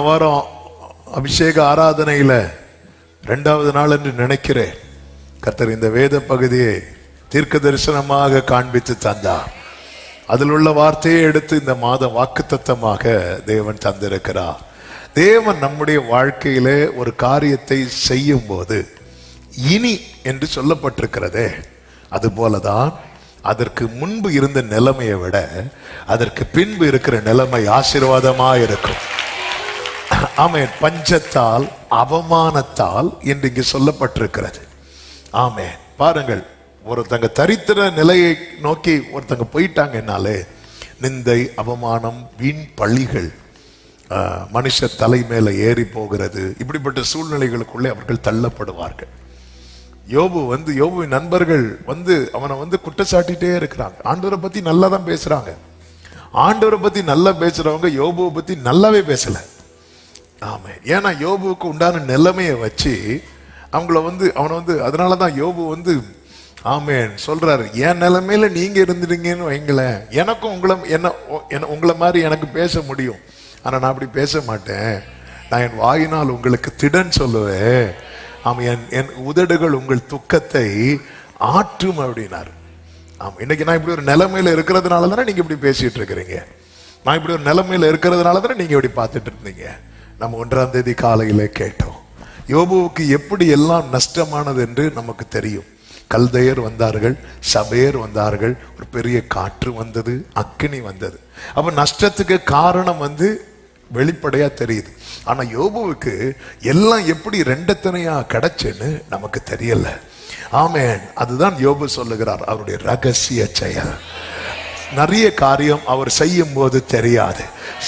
வாரம் அபிஷேக ஆராதனையில 2வது நாள் என்று நினைக்கிறேன். கர்த்தர் இந்த வேத பகுதியை தீர்க்க தரிசனமாக காண்பித்து தந்தார். அதில் உள்ள வார்த்தையை எடுத்து இந்த மாதம் வாக்குத்தத்தமாக தேவன் தந்திருக்கிறார். தேவன் நம்முடைய வாழ்க்கையிலே ஒரு காரியத்தை செய்யும் போது இனி என்று சொல்லப்பட்டிருக்கிறதே, அதுபோலதான் அதற்கு முன்பு இருந்த நிலைமையை விட அதற்கு பின்பு இருக்கிற நிலைமை ஆசீர்வாதமா இருக்கும். ஆமென். பஞ்சத்தால் அவமானத்தால் என்று இங்கு சொல்லப்பட்டிருக்கிறது. ஆமென். பாருங்கள், ஒருத்தங்க தரித்திர நிலையை நோக்கி ஒருத்தங்க போயிட்டாங்கன்னாலே நிந்தை, அவமானம், வீண் பழிகள் மனுஷ தலை மேல ஏறி போகிறது. இப்படிப்பட்ட சூழ்நிலைகளுக்குள்ளே அவர்கள் தள்ளப்படுவார்கள். யோபுவின் நண்பர்கள் அவனை குற்றச்சாட்டிட்டே இருக்கிறாங்க. ஆண்டவரை பத்தி நல்லா தான் பேசுறாங்க. ஆண்டவரை பத்தி நல்லா பேசுறவங்க யோபுவை பத்தி நல்லாவே பேசல. ஆமா. ஏன்னா யோபுவுக்கு உண்டான நிலைமையை வச்சு அவனை அதனாலதான் யோபு ஆமேன் சொல்றாரு, என் நிலைமையில நீங்க இருந்துட்டீங்கன்னு வைங்களேன், எனக்கும் உங்களை மாதிரி எனக்கு பேச முடியும். ஆனா நான் அப்படி பேச மாட்டேன். நான் என் வாயினால் உங்களுக்கு திடன் சொல்லுவேன். என் உதடுகள் உங்கள் துக்கத்தை ஆற்றும் அப்படின்னாரு. ஆமா. இன்னைக்கு நான் இப்படி ஒரு நிலைமையில இருக்கிறதுனால தானே நீங்க இப்படி பேசிட்டு இருக்கிறீங்க. நான் இப்படி ஒரு நிலைமையில இருக்கிறதுனால தானே நீங்க இப்படி பார்த்துட்டு இருந்தீங்க. நம்ம 1ஆம் தேதி காலையில கேட்டோம், யோபுவுக்கு எப்படி எல்லாம் நஷ்டமானது என்று நமக்கு தெரியும். கல்தையர் வந்தார்கள், சபையர் வந்தார்கள், ஒரு பெரிய காற்று வந்தது, அக்கினி வந்தது. அப்ப நஷ்டத்துக்கு காரணம் வெளிப்படையா தெரியுது. ஆனா யோபுவுக்கு எல்லாம் எப்படி ரெண்டத்தனையா கிடைச்சுன்னு நமக்கு தெரியல. ஆமென். அதுதான் யோபு சொல்லுகிறார், அவருடைய ரகசிய செயல். நிறைய காரியம் அவர் செய்யும் போது தெரியாது,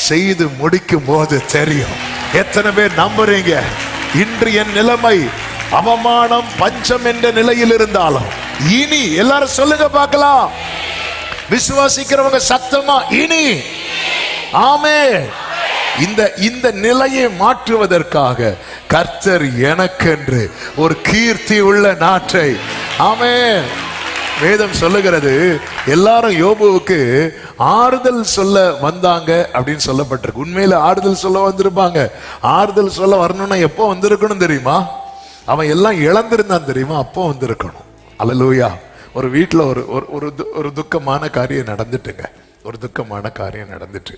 செய்து முடிக்கும் போது தெரியும். எத்தனை பேர் நம்புறீங்க? இன்று என் நிலைமை அவமானம், பஞ்சம் என்ற நிலையில் இருந்தாலும் இனி, எல்லாரும் சொல்லுங்க பார்க்கலாம், விசுவாசிக்கிறவங்க சத்தமா இனி. ஆமென். இந்த நிலையை மாற்றுவதற்காக கர்த்தர் எனக்கென்று ஒரு கீர்த்தி உள்ள நாட்டை. ஆமென். வேதம் சொல்லுகிறது, எல்லாரும் யோபுவுக்கு ஆறுதல் சொல்ல வந்தாங்க அப்படின்னு சொல்லப்பட்டிருக்கு. உண்மையில ஆறுதல் சொல்ல வந்திருப்பாங்க. ஆறுதல் சொல்ல வரணும்னா எப்போ வந்திருக்கணும் தெரியுமா? அவன் எல்லாம் இழந்திருந்தான் தெரியுமா? அப்போ வந்திருக்கணும். அல்லேலூயா. ஒரு வீட்டுல ஒரு துக்கமான காரியம் நடந்துட்டுங்க. ஒரு துக்கமான காரியம் நடந்துட்டு,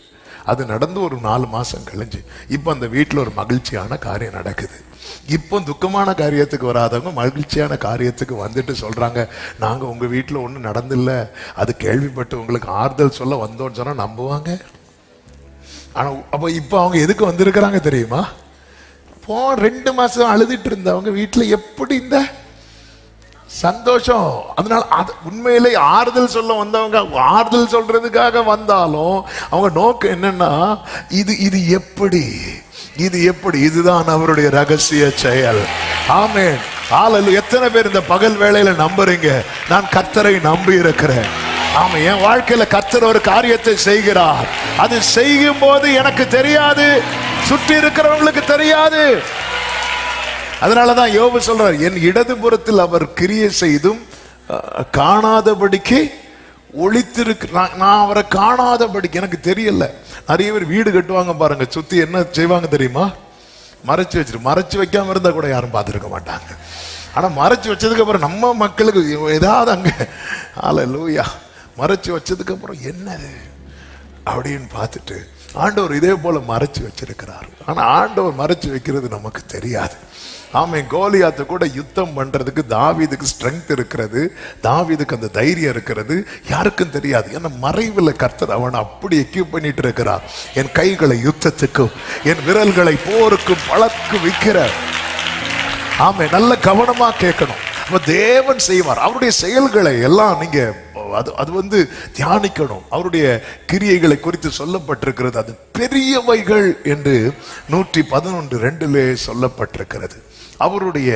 அது நடந்து ஒரு 4 மாசம் கழிஞ்சு இப்ப அந்த வீட்டுல ஒரு மகிழ்ச்சியான காரியம் நடக்குது. இப்போ துக்கமான காரியத்துக்கு வராதவங்க மகிழ்ச்சியான காரியத்துக்கு வந்துட்டு சொல்றாங்க, நாங்க உங்க வீட்டுல ஒண்ணு நடந்தில்ல, அது கேள்விப்பட்டு உங்களுக்கு ஆறுதல் சொல்ல வந்தோம்னு சொன்னா நம்புவாங்க? ஆனா அப்ப இப்ப அவங்க எதுக்கு வந்திருக்கிறாங்க தெரியுமா? 2 மாசம் அழுதுட்டு இருந்தவங்க வீட்டுல எப்படி இந்த சந்தோஷம். அதனால உண்மையிலே ஆறுதல் சொல்ல வந்தவங்க ஆறுதல் சொல்றதுக்காக வந்தாலும் அவங்க நோக்கம் என்னன்னா, இது எப்படி இதுதான் அவருடைய ரகசிய செயல். ஆமென். ஹல்லேலூயா. எத்தனை பேர் இந்த பகல் வேளையில நம்புறீங்க? நான் கர்த்தரை நம்பி இருக்கிறேன். ஆமா. என் வாழ்க்கையில கர்த்தர் ஒரு காரியத்தை செய்கிறார். அது செய்யும் போது எனக்கு தெரியாது, சுற்றி இருக்கிறவங்களுக்கு தெரியாது. அதனாலதான் யோபு சொல்றார், என் இடதுபுறத்தில் அவர் கிரியை செய்தும் காணாதபடிக்கு ஒளித்திருக்கு. நான் அவரை காணாதபடிக்கு எனக்கு தெரியல. நிறைய பேர் வீடு கட்டுவாங்க பாருங்க, சுத்தி என்ன செய்வாங்க தெரியுமா? மறைச்சு வைக்காம இருந்தா கூட யாரும் பார்த்துருக்க மாட்டாங்க. ஆனா மறைச்சு வச்சதுக்கு அப்புறம் நம்ம மக்களுக்கு ஏதாவது அங்க ஹல்லேலூயா மறைச்சு வச்சதுக்கு அப்புறம் என்னது அப்படின்னு பார்த்துட்டு ஆண்டவர் இதே போல மறைச்சு வச்சிருக்கிறார். ஆனா ஆண்டவர் மறைச்சு வைக்கிறது நமக்கு தெரியாது. ஆமென். கோலியாத்தை கூட யுத்தம் பண்றதுக்கு தாவீதுக்கு ஸ்ட்ரெங்க் இருக்கிறது, தாவீதுக்கு அந்த தைரியம் இருக்கிறது, யாருக்கும் தெரியாது. ஏன்னா மறைவில் கர்த்தர் அவனை அப்படி எக்யூப் பண்ணிட்டு இருக்கிறார். என் கைகளை யுத்தத்துக்கும் என் விரல்களை போருக்கும் பழக்கு வைக்கிற. ஆமே. நல்ல கவனமா கேட்கணும். தேவன் செய்வார். அவருடைய செயல்களை எல்லாம் நீங்க அது தியானிக்கணும். அவருடைய கிரியைகளை குறித்து சொல்லப்பட்டிருக்கிறது, அது பெரியவைகள் என்று 111:2 சொல்லப்பட்டிருக்கிறது. அவருடைய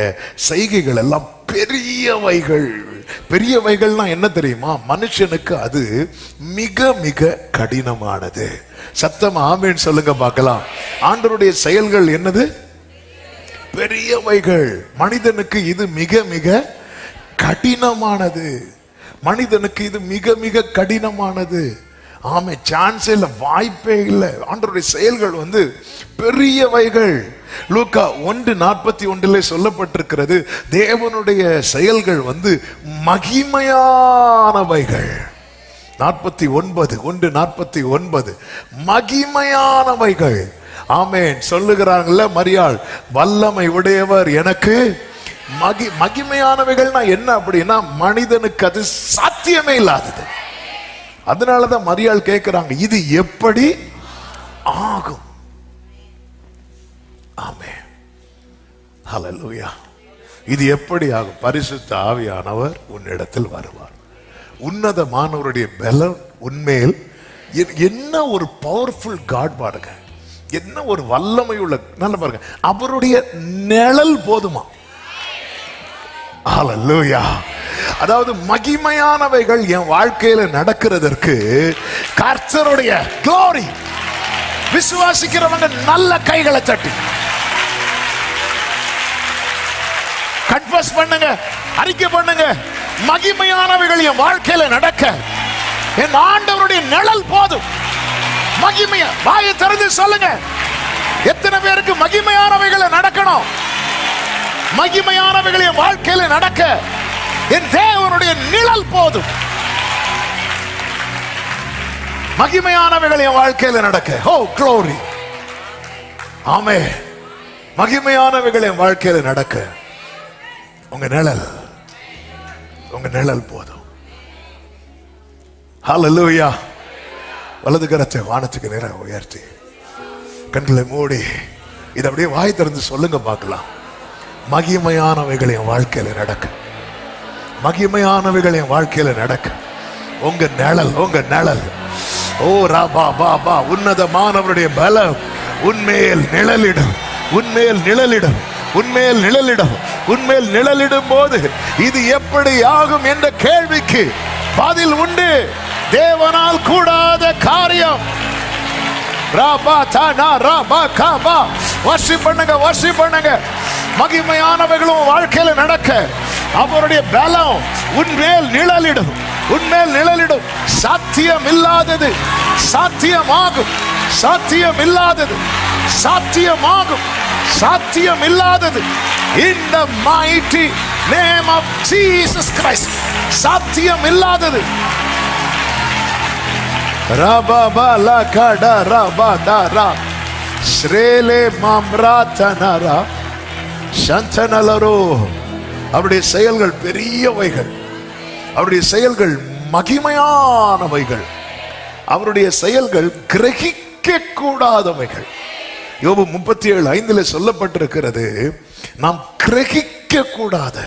செய்கைகள் எல்லாம் பெரியவைகள். பெரியவைகள்னா என்ன தெரியுமா? மனுஷனுக்கு அது மிக மிக கடினமானது. சத்தம் ஆமென் சொல்லுங்க பார்க்கலாம். ஆண்டவருடைய செயல்கள் என்னது? பெரியவைகள். மனிதனுக்கு இது மிக மிக கடினமானது. மனிதனுக்கு இது மிக மிக கடினமானது. ஆமே, சான்ஸே இல்லை, வாய்ப்பே இல்லை. ஆண்டவருடைய செயல்கள் வந்து பெரியவைகள். லூக்கா 1:41 சொல்லப்பட்டிருக்கிறது, தேவனுடைய செயல்கள் வந்து மகிமையானவைகள். 1:49 மகிமையானவைகள். ஆமென். சொல்லுகிறாங்கல்ல மரியாள், வல்லமை உடையவர் எனக்கு மகிமையானவைகள்னா என்ன அப்படின்னா, மனிதனுக்கு அது சாத்தியமே இல்லாதது. அதனாலதான் மரியாள் கேட்கிறாங்க, இது எப்படி ஆகும்? ஆமென். ஹல்லேலூயா. இது எப்படி ஆகும்? பரிசுத்த ஆவியானவர் உன்னிடத்தில் வருவார். உன்னதமானவருடைய பலம் உண்மையில். என்ன ஒரு பவர்ஃபுல் காட் பாருங்க, என்ன ஒரு வல்லமை உள்ள. நல்ல பாருங்க, அவருடைய நிழல் போதுமா? ஹல்லேலூயா. அதாவது மகிமையானவைகள் என் வாழ்க்கையில நடக்கிறதற்கு கர்த்தருடைய glory. விசுவாசிக்கிறவங்க நல்ல கைகளை தட்டி கன்ஃபஸ் பண்ணுங்க, அறிக்கை பண்ணுங்க, மகிமையானவைகள் என் வாழ்க்கையில நடக்க என் ஆண்டவருடைய நிழல் போதும். மகிமைய வாயை திறந்து சொல்லுங்க. எத்தனை பேருக்கு மகிமையானவைகளை நடக்கணும்? மகிமையானவைகள் என் வாழ்க்கையில நடக்க என் தேவனுடைய நிழல் போதும். மகிமையானவைகள் என் வாழ்க்கையில நடக்க. ஓ glory. ஆமென். மகிமையானவைகள் என் வாழ்க்கையில நடக்க உங்க நிழல் போதும். ஹல்லேலூயா. வலது கரத்தை வானத்துக்கு நேராக உயர்த்தி கண்களை மூடி இதை அப்படியே வாய் திறந்து சொல்லுங்க பார்க்கலாம். மகிமையானவைகள் என் வாழ்க்கையில நடக்க, மகிமையானவைகள் என் வாழ்க்கையில நடக்க உங்க நிழல். ஓ ராபா பாபா, உன்னதமானவருடைய பலம் உன்மேல் நிழலிடும், உன்மேல் நிழலிடும், உன்மேல் நிழலிடும். உன்மேல் நிழலிடும் போது இது எப்படி ஆகும் என்ற கேள்விக்கு பதில் உண்டு. தேவனால் கூடாத காரியம். ராபா தானா ராபா காபா. வர்ஷிப் பண்ணுங்க. மகிமையானவைகளும் வாழ்க்கையில நடக்க அவருடைய பலம் உன்மேல் நிழலிடும், உன்மேல் நிழலிடும். சாத்தியம் இல்லாதது சாத்தியமாகும், சாத்தியம் இல்லாதது சாத்தியமாகும், சாத்தியம் இல்லாதது. In the mighty name of Jesus Christ. சாத்தியம் இல்லாதது. ரபா லா கடா ரபா தாரா ஸ்ரேலே மம்ராதனரா சந்தனலரோ. அவருடைய செயல்கள் பெரியவைகள், அவருடைய செயல்கள் மகிமையானவைகள், அவருடைய செயல்கள் கிரகிக்க கூடாதவைகள். யோபு 37:5 சொல்லப்பட்டிருக்கிறது, நாம் கிரகிக்க கூடாத,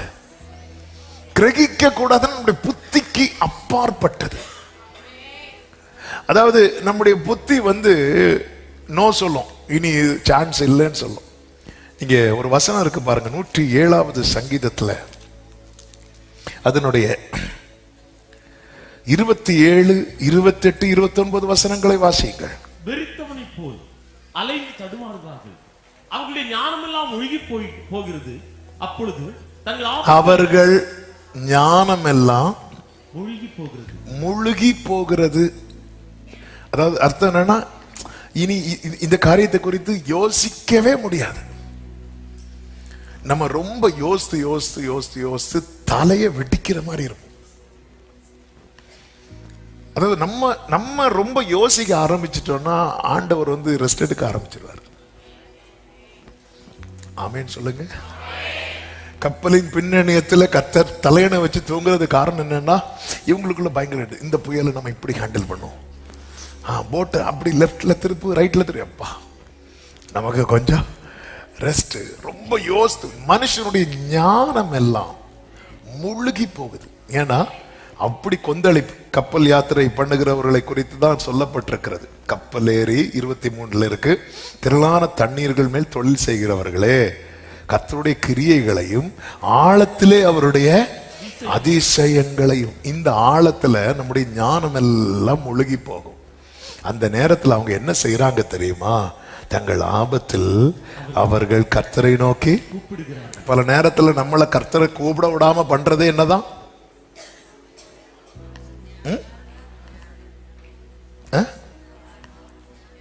நம்முடைய புத்திக்கு அப்பாற்பட்டது. அதாவது நம்முடைய புத்தி வந்து நோ சொல்லும், இனி சான்ஸ் இல்லைன்னு சொல்லும். இங்க ஒரு வசனம் இருக்கு பாருங்க, 107வது சங்கீதத்துல அதனுடைய 27, 28, 29 வசனங்களை வாசியுங்கள். வெறித்தவனை போல் அலைந்து தடுமாறுகிறார்கள், அவர்களுடைய ஞானமெல்லாம் ஒழுகி போகிறது. அப்பொழுது அவர்கள் ஞானமெல்லாம் முழுகி போகிறது. அதாவது அர்த்தம் என்னன்னா, இனி இந்த காரியத்தை குறித்து யோசிக்கவே முடியாது. நம்ம ரொம்ப யோசித்து தலையை வெட்டிக்கிற மாதிரி இருக்கும். அதாவது நம்ம ரொம்ப யோசிக்க ஆரம்பிச்சிட்டோம்னா ஆண்டவர் வந்து ரெஸ்ட் எடுக்க ஆரம்பிச்சிருவார். ஆமேன்னு சொல்லுங்க. கப்பலின் பின்னணியத்துல கர்த்தர் தலையணை வச்சு தூங்குறது காரணம் என்னன்னா, இவங்களுக்குள்ள பயங்கர இந்த புயலை நம்ம இப்படி ஹேண்டில் பண்ணுவோம், போட்டு அப்படி லெஃப்ட்ல திருப்பு ரைட்ல திருப்பா, நமக்கு கொஞ்சம் ரெஸ்ட். ரொம்ப யோசித்து மனுஷனுடைய ஞானம் எல்லாம் முழுகி போகுது. ஏன்னா அப்படி கொந்தளிப்பு. கப்பல் யாத்திரை பண்ணுகிறவர்களை குறித்து தான் சொல்லப்பட்டிருக்கிறது. கப்பல் ஏறி 23 இருக்கு, திரளான தண்ணீர்கள் மேல் தொழில் செய்கிறவர்களே, கர்த்தருடைய கிரியைகளையும் ஆழத்திலே அவருடைய அதிசயங்களையும். இந்த ஆழத்துல நம்முடைய ஞானம் எல்லாம் முழுகி போகும். அந்த நேரத்தில் அவங்க என்ன செய்யறாங்க தெரியுமா? தங்கள் ஆபத்தில் அவர்கள் கர்த்தரை நோக்கி. பல நேரத்தில் நம்மளை கர்த்தரை கூப்பிட விடாம பண்றதே என்னதான்?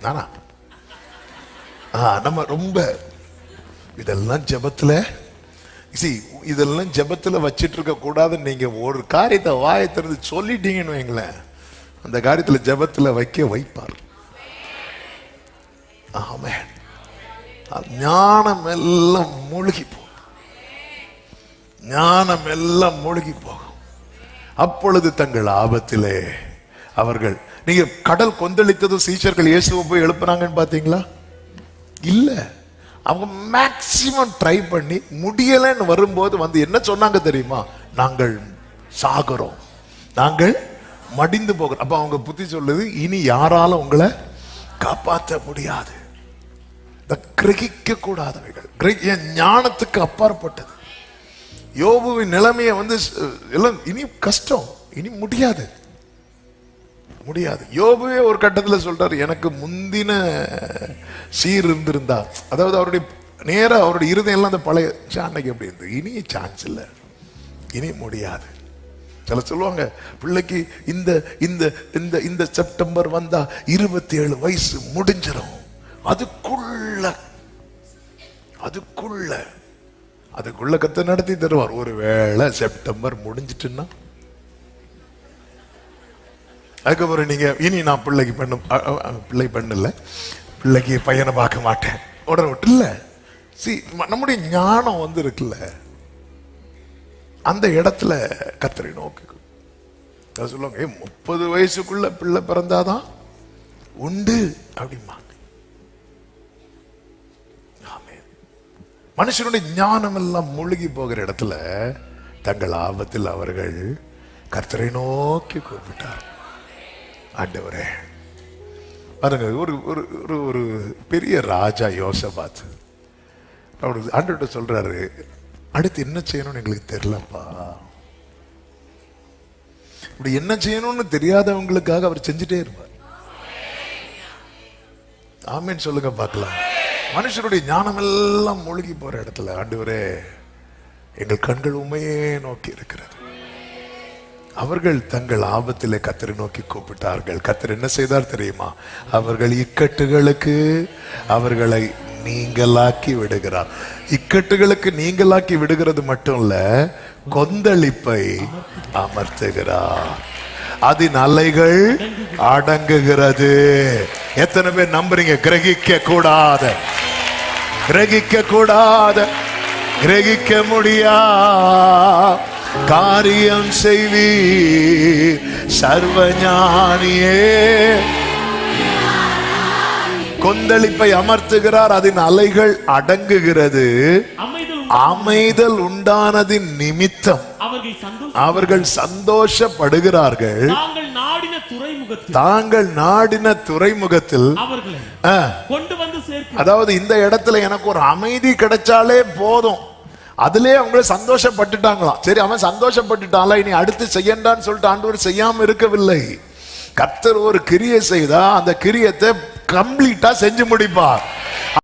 ஆனா நம்ம ரொம்ப இதெல்லாம் ஜெபத்துல இதெல்லாம் ஜெபத்துல வச்சிட்டு இருக்க கூடாதுன்னு நீங்க ஒரு காரியத்தை வாயை திறந்து சொல்லிட்டீங்கன்னு வைங்களேன், அந்த காரியத்துல ஜெபத்துல வைப்பார். ஆமென். ஞானம் எல்லாம் மூழ்கி போகும், ஞானம் எல்லாம் மூழ்கி போகும். அப்பொழுது தங்கள் ஆபத்திலே அவர்கள், நீங்க கடல் கொந்தளித்ததும் சீஷர்கள் இயேசுவை போய் எழுப்புனாங்கன்னு பாத்தீங்களா? இல்ல, அவங்க மேக்சிமம் ட்ரை பண்ணி முடியலன்னு வரும்போது வந்து என்ன சொன்னாங்க தெரியுமா? நாங்கள் சாகுறோம், நாங்கள் மடிந்து போகிறோம். அப்ப அவங்க புத்தி சொல்லுது, இனி யாராலும் உங்களை காப்பாற்ற முடியாது. கிரகிக்க கூடாதவைகள், என் ஞானத்துக்கு அப்பாற்பட்டது. யோபுவின் நிலைமையை வந்து எல்லாம் இனி கஷ்டம், இனி முடியாது. யோபுவே ஒரு கட்டத்தில் சொல்றாரு, எனக்கு முந்தின சீர் இருந்திருந்தா, அதாவது அவருடைய நேரா அவருடைய இருதயம் எல்லாம் அந்த பழைய அன்னைக்கு எப்படி இருந்தது, இனி சான்ஸ் இல்லை, இனி முடியாது. சில சொல்லுவாங்க, பிள்ளைக்கு இந்த இந்த இந்த இந்த செப்டம்பர் வந்தா 27 வயசு முடிஞ்சிடும், அதுக்குள்ள கத்த நடத்தி தருவார். ஒருவேளை செப்டம்பர் முடிஞ்சிட்டுன்னா அதுக்கப்புறம் நீங்க இனி நான் பிள்ளைக்கு பண்ணல, பிள்ளைக்கு பையனை பார்க்க மாட்டேன் உடனே விட்டு இல்ல. நம்முடைய ஞானம் வந்து இருக்குல்ல, அந்த இடத்துல கர்த்தரை நோக்கி சொல்லுவாங்க, 30 வயசுக்குள்ள பிள்ளை பிறந்தாதான் உண்டு அப்படிமா. மனுஷனுடைய ஞானம் எல்லாம் மூழ்கி போகிற இடத்துல தங்கள் ஆபத்தில் அவர்கள் கர்த்தரை நோக்கி கூப்பிட்டார். ஆண்டவரே பாருங்க, ஒரு ஒரு ஒரு பெரிய ராஜா யோசபாத் அவரு ஆண்டவர்கிட்ட சொல்றாரு, அடுத்து என்ன செய்யணும்னு எங்களுக்கு தெரியலப்பா. இப்படி என்ன செய்யணும்னு தெரியாதவங்களுக்காக அவர் செஞ்சுட்டே இருப்பார். ஆமீன் சொல்லுங்க பார்க்கலாம். மனுஷனுடைய ஞானம் எல்லாம் மூழ்கி போற இடத்துல ஆண்டவரே எங்கள் கண்கள் உண்மையே நோக்கி இருக்கிறது. அவர்கள் தங்கள் ஆபத்திலே கர்த்தரை நோக்கி கூப்பிட்டார்கள். கர்த்தர் என்ன செய்தார் தெரியுமா? அவர்கள் இக்கட்டுகளுக்கு அவர்களை நீங்களாக்கி விடுகிறார். இக்கட்டுகளுக்கு நீங்களாக்கி விடுகிறது மட்டும் இல்ல, கொந்தளிப்பை அமர்த்துகிறார். அதன் அலைகள் அடங்குகிறது. எத்தனை பேர் நம்புறீங்க? கிரகிக்க கூடாத கிரகிக்க முடியா காரியம் செய்வீர் சர்வஞானியே. கொந்தளிப்பை அமர்த்துகிறார், அதன் அலைகள் அடங்குகிறது. அமைதல் உண்டானதின் நிமித்தம் அவர்கள் சந்தோஷப்படுகிறார்கள். தாங்கள் நாடின துறைமுகத்தில் அதாவது இந்த இடத்துல எனக்கு ஒரு அமைதி கிடைச்சாலே போதும், அதுலயே அவங்க சந்தோஷப்பட்டுட்டாங்களாம். சரி, அவன் சந்தோஷப்பட்டுட்டான்ல, இனி அடுத்து செய்யண்டான்னு சொல்லிட்டு ஆண்டவர் செய்யாம இருக்கவில்லை. கர்த்தர் ஒரு கிரியை செய்தா அந்த கிரியத்தை கம்ப்ளீட்டா செஞ்சு முடிப்பார்.